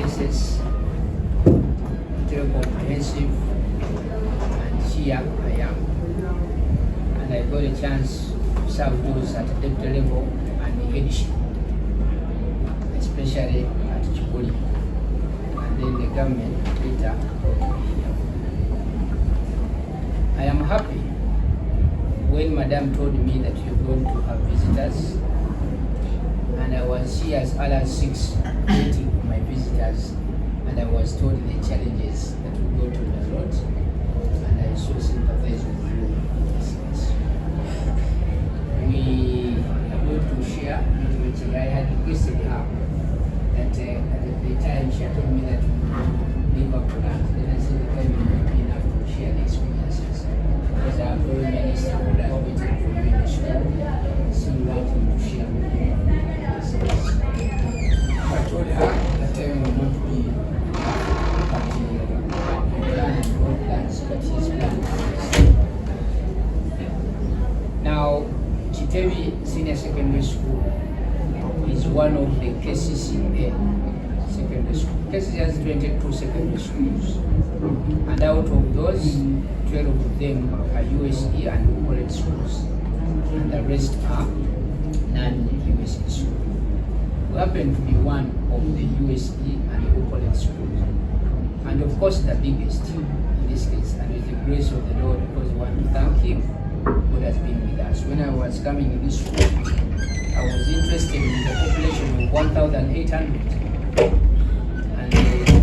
SS, very comprehensive, and here I am. And I got a chance to serve those at deputy level and the headship, especially at Chibuli. And then the government later. I am happy when Madam told me that you're going to have visitors, and I was here as early as 6 waiting for my visitors, and I was told the challenges that we go to the road, and I so sympathize with you in this case. We are going to share with I had requested her that at the time she told me that we leave up to that. Then I said the time will not be enough to share the experiences. Because I have very many stakeholders waiting for you in the school, still wanting to share with you. I told her that time will not be plans, but his plans. Now, Kitebi Senior Secondary School is one of the KCCA secondary schools. KCCA has 22 secondary schools, and out of those, 12 of them are USE and college schools, and the rest are non-USE schools. We happen to be one of the USE and college schools, and of course the biggest in this case, and with the grace of the Lord, because we want to thank Him, God has been with us. When I was coming in this school, I was interested in the population of 1,800, and I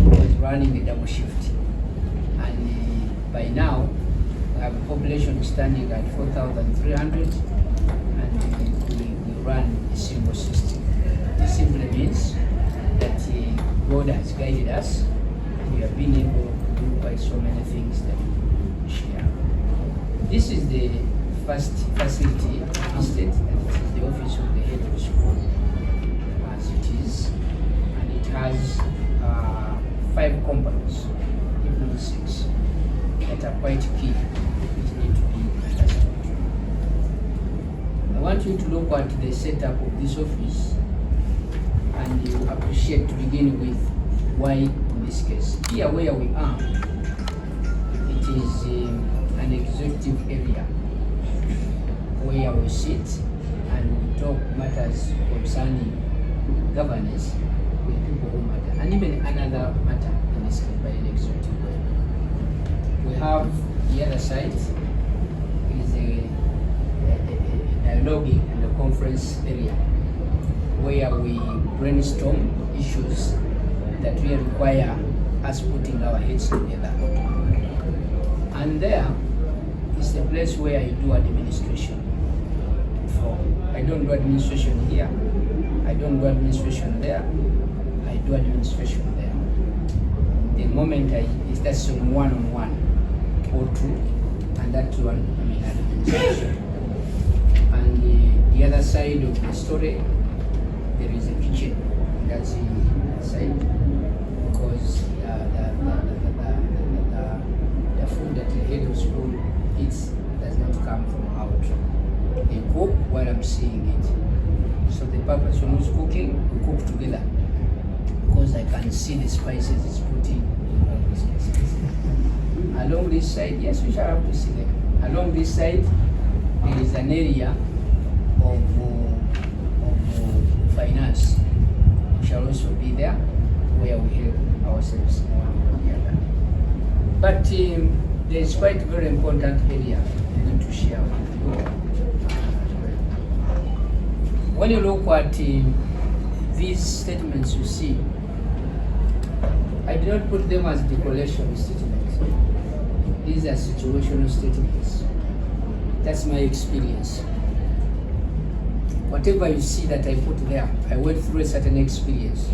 was running a double shift. And by now, we have a population standing at 4,300, and we run a single system. This simply means that God has guided us, and we have been able to do quite so many things that we share. This is the first facility listed, and it is the office of the head of the school as it is, and it has 5 components, if not 6, that are quite key, which need to be understood. I want you to look at the setup of this office, and you appreciate to begin with why in this case. Here where we are, it is an executive area where we sit and we talk matters concerning governance with people who matter, and even another matter in this case by an executive way. We have the other side is a dialoguing and a conference area where we brainstorm issues that will require us putting our heads together. And there is the place where you do administration. I don't do administration here, I don't do administration there, I do administration there. The moment it's that's on one-on-one or 2, and that one, I mean administration. And the other side of the story, there is a kitchen. That's the side, because the food that the head of school eats does not come from out. They cook while I'm seeing it. So the purpose when who's cooking, we cook together, because I can see the spices it's putting in all these cases. Along this side, yes, we shall have to see them. Along this side, there is an area of finance. We shall also be there, where we help ourselves one or the other. But there is quite a very important area I need to share with you. When you look at these statements you see, I did not put them as declaration statements. These are situational statements. That's my experience. Whatever you see that I put there, I went through a certain experience,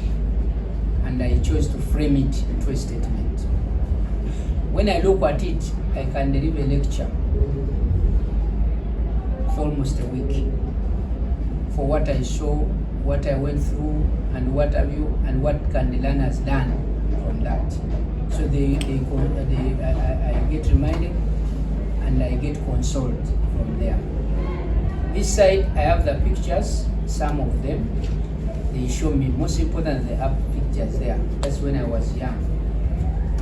and I chose to frame it into a statement. When I look at it, I can deliver a lecture for almost a week for what I saw what I went through, and what have you, and what can the learners learn from that. So I get reminded and I get consoled from there. This side, I have the pictures, some of them. They show me, most important, they have pictures there. That's when I was young.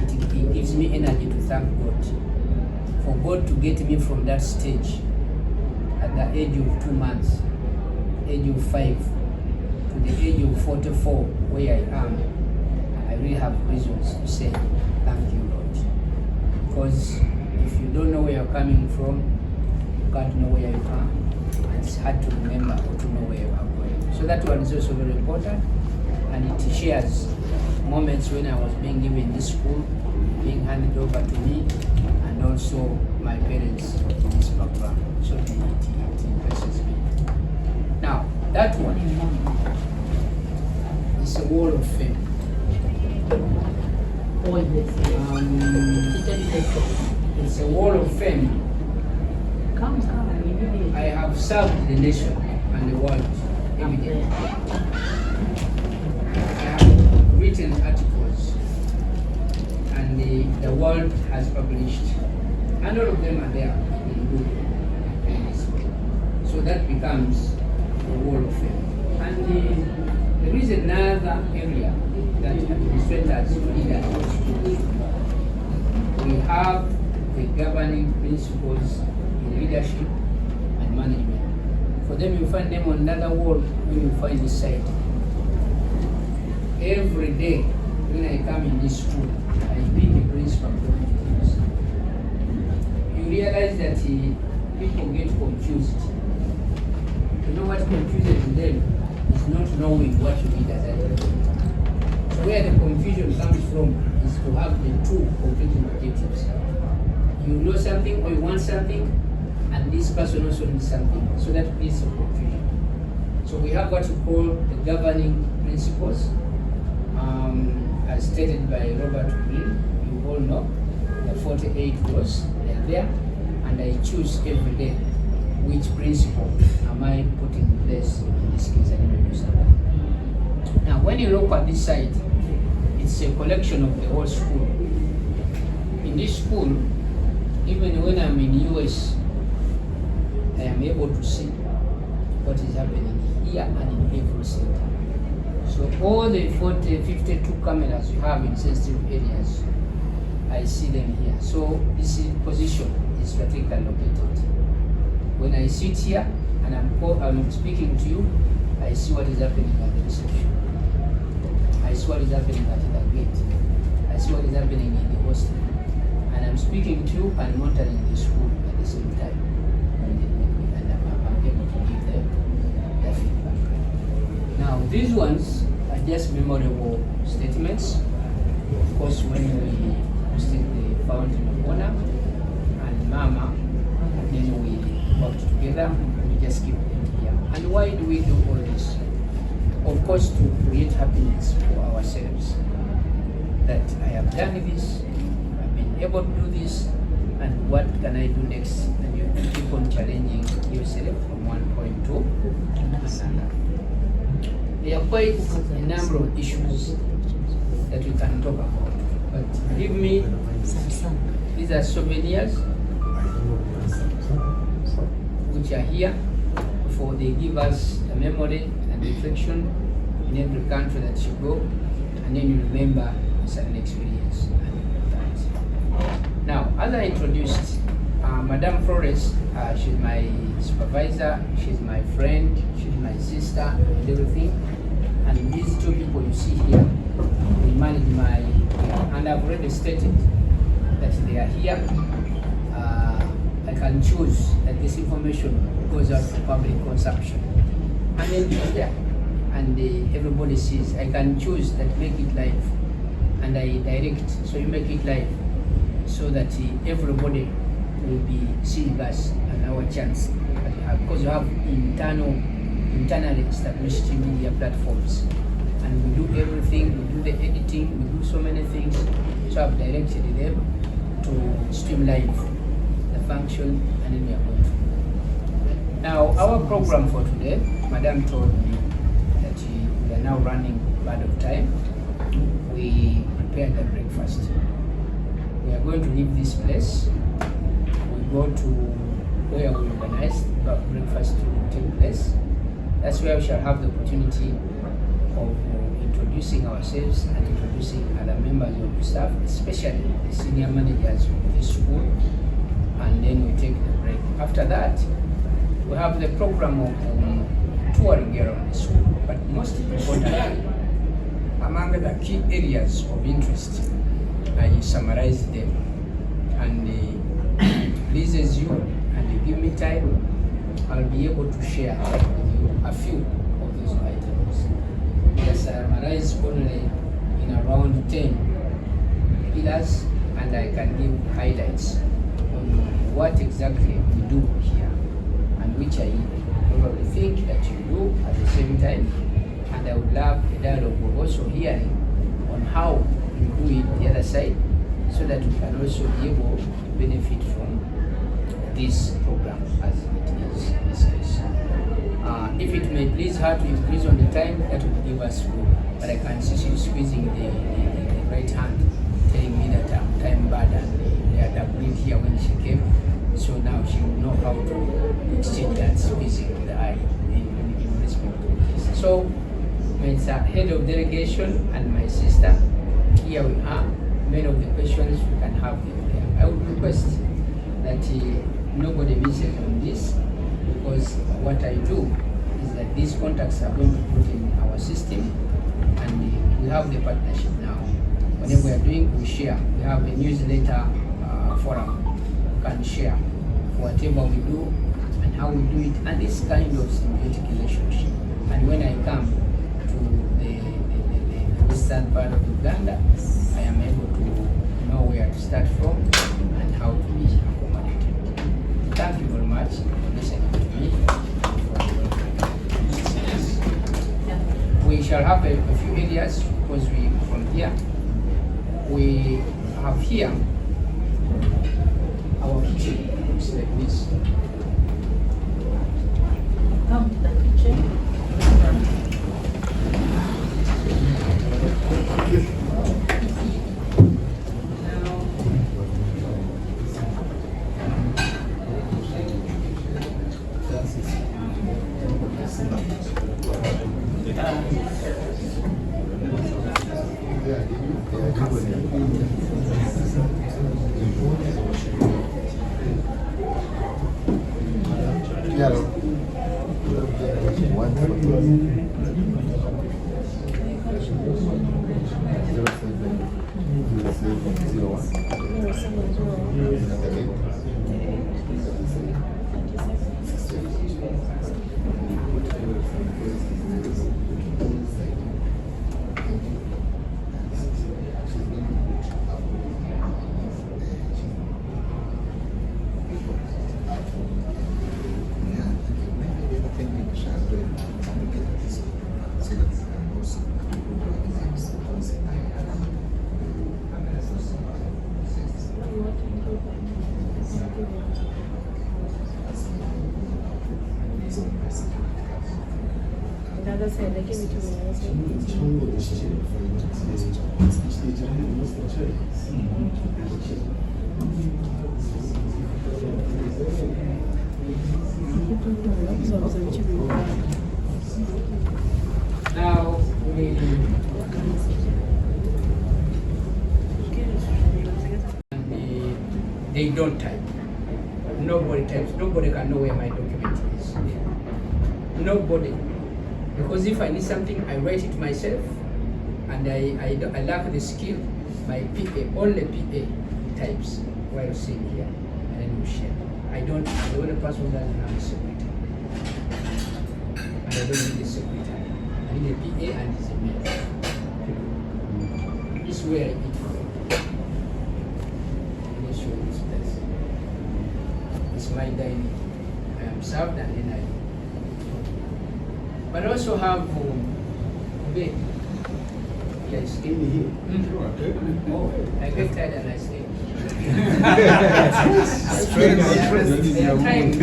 It gives me energy to thank God. For God to get me from that stage at the age of 2 months, age of 5, to the age of 44, where I am, I really have reasons to say thank you, Lord. Because if you don't know where you're coming from, you can't know where you are. It's hard to remember or to know where you are going. So that one is also very important, and it shares moments when I was being given this school, being handed over to me, and also my parents in this program. So it impresses me. Now, that one is a wall of fame. It's a wall of fame. I have served the nation and the world evidently. I have written articles, and the world has published, and all of them are there in Google. So that becomes the wall of fame. And there is another area that administrators lead us to. We have the governing principles in leadership and management. For them, you find them on another wall when you find this side. Every day when I come in this school, I meet the principal. You realize that people get confused. You know what confuses them is not knowing what you need as a leader. So where the confusion comes from is to have the two competing objectives. You know something or you want something, and this person also needs something. So that creates a confusion. So we have what we call the governing principles, as stated by Robert Greene. You all know the 48 laws, they are there, and I choose every day which principle am I putting in place in this case. Now, when you look at this side, it's a collection of the whole school. In this school, even when I'm in US, I am able to see what is happening here and in every center. So all the 52 cameras you have in sensitive areas, I see them here. So this position is strategically located. When I sit here and I'm speaking to you, I see what is happening at the reception. I see what is happening at the gate. I see what is happening in the hostel. And I'm speaking to you and monitoring the school at the same time. And I'm able to give them their feedback. Now, these ones are just memorable statements. Of course, when we hosted the Fountain of Honor and Mama, then we worked together, we just keep them here. And why do we do all this? Of course, to create happiness for ourselves. That I have done this, I've been able to do this, and what can I do next? And you keep on challenging yourself from one point to another. There are quite a number of issues that we can talk about. But believe me, these are souvenirs which are here for they give us a memory and reflection in every country that you go, and then you remember a certain experience. Now, as I introduced, Madame Flores, she's my supervisor, she's my friend, she's my sister, and everything. And these two people you see here, they manage my, and I've already stated that they are here. I can choose that this information goes out for public consumption. And then it's there. And everybody sees. I can choose that make it live. And I direct, so you make it live. So that everybody will be seeing us and our chance. Because you have internally established media platforms. And we do everything, we do the editing, we do so many things. So I've directed them to stream live the function, and then we are going to. Now, our program for today, Madam told me that are now running out of time, we prepared the breakfast. We are going to leave this place. We go to where we organized breakfast to take place. That's where we shall have the opportunity of introducing ourselves and introducing other members of the staff, especially the senior managers of this school, and then we take the break. After that, we have the program of touring around the school, but most importantly, among the key areas of interest, I summarize them, and pleases you and give me time, I'll be able to share with you a few of those items. Yes, I summarize only in around 10 pillars, and I can give highlights on what exactly we do here and which I probably think that you do at the same time. And I would love a dialogue of also hearing on how you do it the other side, so that we can also be able to benefit from this program as it is this case. If it may please her to increase on the time, that would give us room. But I can see she's squeezing the right hand, telling me that I'm time bad, and they had agreed here when she came. So now she will know how to exchange that squeezing of the eye in respect to this. So it's a head of delegation and my sister. Here we are. Many of the questions we can have there. I would request that nobody misses on this, because what I do is that these contacts are going to put in our system, and we have the partnership now. Whenever we are doing, we share. We have a newsletter forum. We can share whatever we do and how we do it, and this kind of symbiotic relationship. And when I come to the western part of Uganda, I am able to know where to start from and how to be accommodated. Thank you very much for listening to me. We shall have a few areas, because from here, we have here our kitchen. Looks like this. Come to the kitchen. Now they don't type. Nobody types. Nobody can know where my document is. Nobody. Because if I need something, I write it myself, and I lack the skill. My PA, only PA types while sitting here, and then we share. I'm the only person who doesn't have a secretary. And I don't need a secretary. I need a PA and it's a mail. This is where I eat from. Let me show you this place. It's my dining. I am served and then I eat. But I also have bed. Yes, in here. Oh, I get tired and I stay. There are times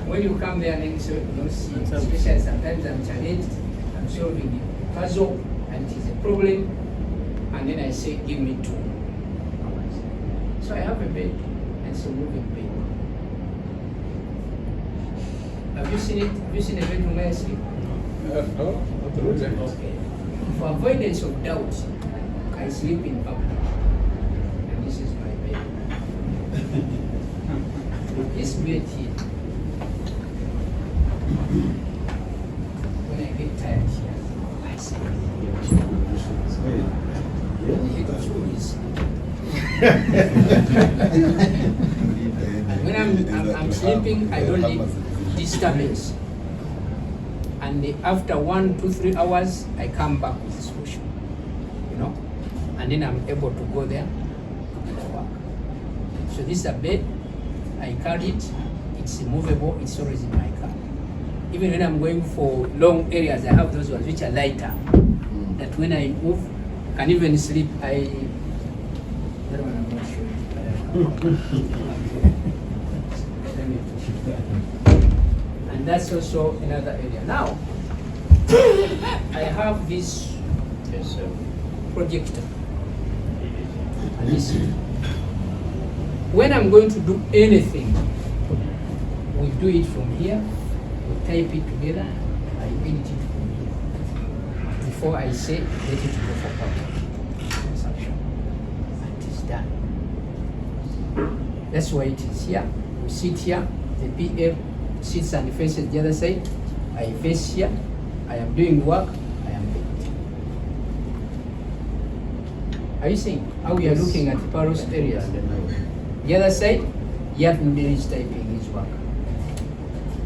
when you come there and so you don't see, especially sometimes I'm challenged, I'm solving it. puzzle and it is a problem, and then I say, give me 2 hours. So I have a bed, and it's a moving bed. Have you seen it? Have you seen a bedroom where I sleep? No, not really. Okay. For avoidance of doubt, I sleep in public. And this is my bed. This bed here, when I get tired here, I sleep. The head of school is when I'm sleeping, I don't need disturbance. And after 1, 2, 3 hours, I come back with the solution, you know, and then I'm able to go there and work. So this is a bed. I carry it. It's movable. It's always in my car. Even when I'm going for long areas, I have those ones which are lighter. That when I move, I can even sleep. That one I'm not sure. And that's also another area. Now, I have this projector. And this, when I'm going to do anything, we do it from here, we type it together, I edit it from here. Before I say, let it go for public consumption. And it is done. That's why it is here. We sit here, the PF sits and faces the other side. I face here. I am doing work. I am paid. Are you seeing how we are looking at Paros areas? The other side, Yat Muderi is typing his work.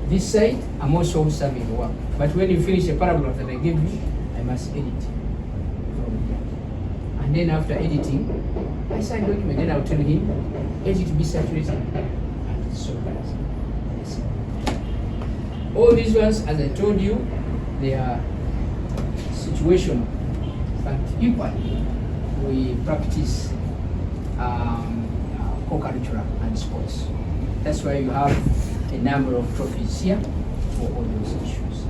This side, I'm also observing work. But when you finish a paragraph that I give you, I must edit from here. And then after editing, I sign document. Then I'll tell him, edit be saturated. And so that's it. All these ones, as I told you, they are situational, but equally we practice co-curricular and sports. That's why you have a number of trophies here for all those issues.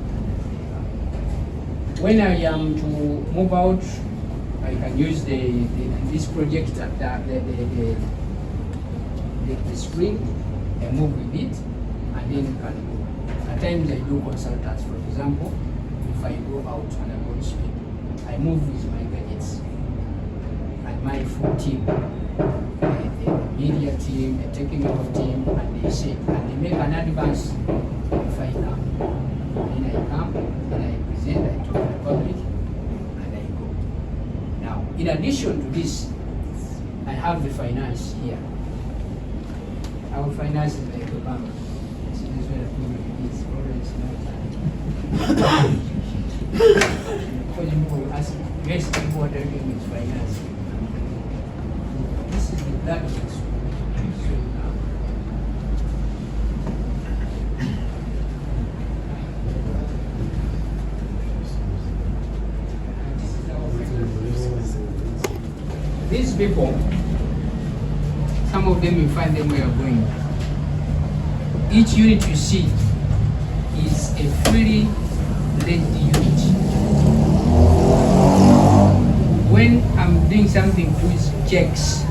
When I am to move out, I can use this project, the screen, and move with it, and then you can go. At times I do consultants, for example, if I go out and I'm going to speak, I move with my gadgets and my full team, the media team, the technical team, and they say, and they make an advance if I come. Then I come, then I present, I talk to the public, and I go. Now, in addition to this, I have the finance here. Our finance is like a bank. See, this is where the problem is. Because people will ask, yes, people are doing with finance. This is the black box. These people, some of them you find them where you're going. Each unit you see is a fully led unit. When I'm doing something to his checks,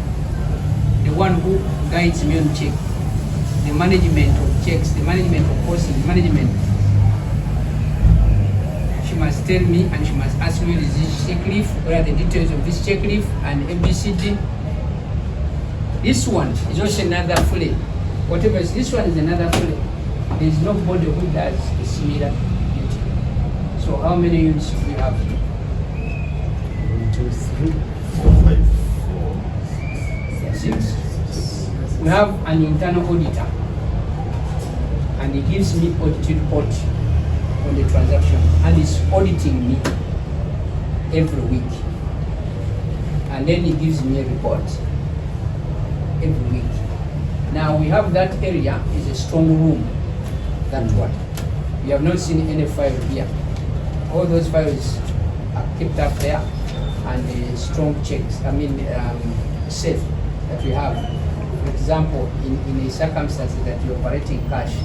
the one who guides me on check, the management of checks, the management of posting, the management, she must tell me and she must ask me, is this check leaf? What are the details of this check leaf and ABCD? This one is also another fully. Whatever is this one is another fully. There is nobody who does a similar duty. So how many units do we have? 1, 2, 3, 4, 5, 6. We have an internal auditor, and he gives me audit report on the transaction, and he's auditing me every week. And then he gives me a report every week. Now we have that area is a strong room. That one. We have not seen any file here. All those files are kept up there, and the strong checks, safe that we have. For example, in a circumstances that you're operating cash,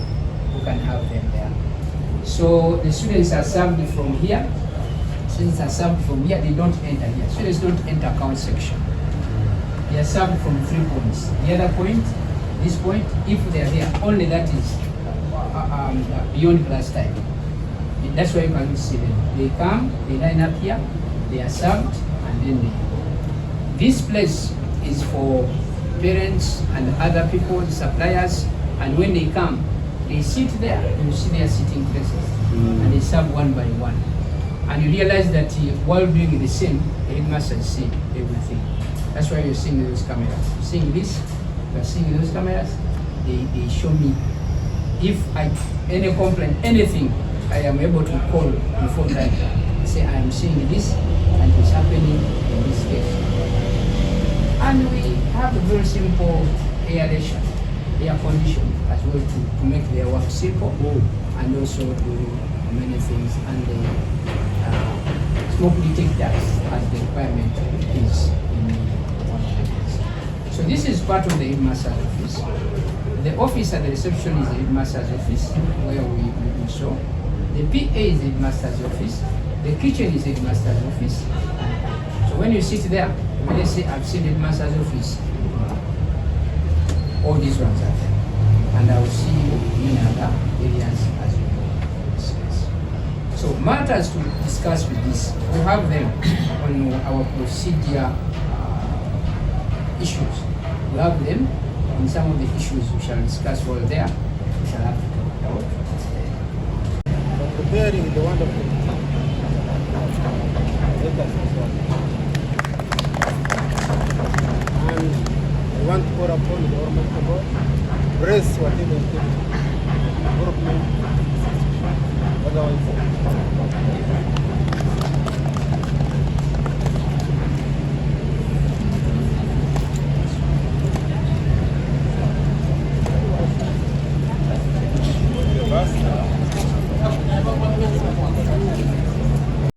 you can have them there. So the students are served from here, students are served from here, they don't enter here. Students don't enter account section. They are served from 3 points. The other point, this point, if they are there, only that is beyond class time. That's why you can see them. They come, they line up here, they are served, and then they. This place is for parents and other people, suppliers, and when they come, they sit there, you see their sitting places, and they serve one by one. And you realize that while doing the same, the headmaster see everything. That's why you're seeing those cameras. You're seeing this, you're seeing those cameras, they show me. If I any complaint, anything, I am able to call before time. Say I am seeing this, and it's happening in this case. And we have a very simple aeration, air condition as well to make their work simple, and also do many things. And the smoke detectors as the requirement is in one of the days. So this is part of the headmaster's office. The office at the reception is the headmaster's office, where we show. The PA is the headmaster's office. The kitchen is the headmaster's office. So when you sit there, when they say I've seen the headmaster's office, all these ones are there. And I will see you in other areas as well. So matters to discuss with this, we have them on our procedure issues. We have them in some of the issues we shall discuss while there. We shall have to talk about. Preparing the wonderful and I want to call upon the Almighty God, brace whatever it takes, development, otherwise